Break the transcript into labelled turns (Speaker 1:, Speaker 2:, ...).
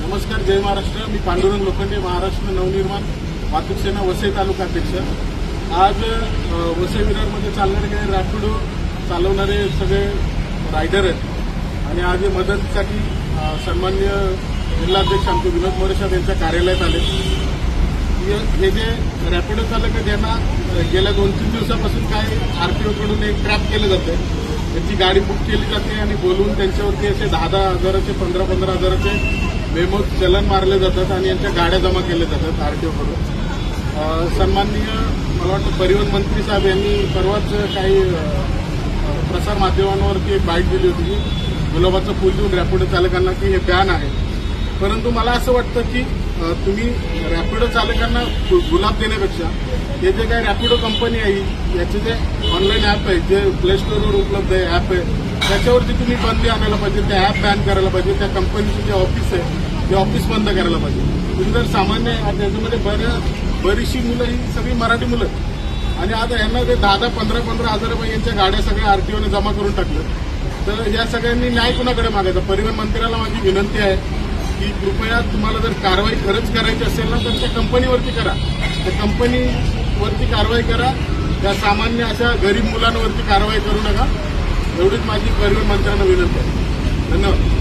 Speaker 1: नमस्कार, जय महाराष्ट्र. मी पांडुरंग लोखंडे, महाराष्ट्र नवनिर्माण वाहतूक सेना वसई तालुका अध्यक्ष. आज वसई विरारमध्ये चालणारे काही रॅपिडो चालवणारे सगळे रायडर आहेत आणि आज मदतीसाठी सन्माननीय जिल्हाध्यक्ष आमचे विनोद मोरे साहेब यांच्या कार्यालयात आले. हे जे रॅपिडो चालक आहेत यांना गेल्या 2-3 दिवसापासून काय आरटीओकडून एक ट्रॅप केलं जातं. त्यांची गाडी बुक केली जाते आणि बोलवून त्यांच्यावरती असे 10-10 हजाराचे 15-15 हजाराचे मेमो चलन मारले जातात आणि यांच्या गाड्या जमा केल्या जातात आरटीओकडून. सन्माननीय मला वाटतं परिवहन मंत्री साहेब यांनी परवाच काही प्रसार माध्यमांवरती एक बाईट दिली होती की गुलाबाचं फूल देऊन रॅपिडो चालकांना की हे बॅन आहे. परंतु मला असं वाटतं की तुम्ही रॅपिडो चालकांना गुलाब देण्यापेक्षा हे जे काही रॅपिडो कंपनी आहे याचे जे ऑनलाईन ॲप आहे, जे प्ले स्टोअरवर उपलब्ध आहे ॲप आहे, त्याच्यावरती तुम्ही बंदी आणायला पाहिजे. त्या ॲप बॅन करायला पाहिजे. त्या कंपनीचं जे ऑफिस आहे ते ऑफिस बंद करायला पाहिजे. तुम्ही जर सामान्य त्याच्यामध्ये बरीचशी मुलं ही सगळी मराठी मुलं आणि आता यांना ते 10-15 हजार रुपये यांच्या गाड्या सगळ्या आरटीओने जमा करून टाकलं. तर या सगळ्यांनी न्याय कुणाकडे मागायचा? परिवहन मंत्र्याला माझी विनंती आहे की कृपया तुम्हाला जर कारवाई खरंच करायची असेल ना तर त्या कंपनीवरती करा. त्या कंपनीवरती कारवाई करा. त्या सामान्य अशा गरीब मुलांवरती कारवाई करू नका. एवढीच माझी परिवहन मंत्र्यांना विनंती आहे. धन्यवाद.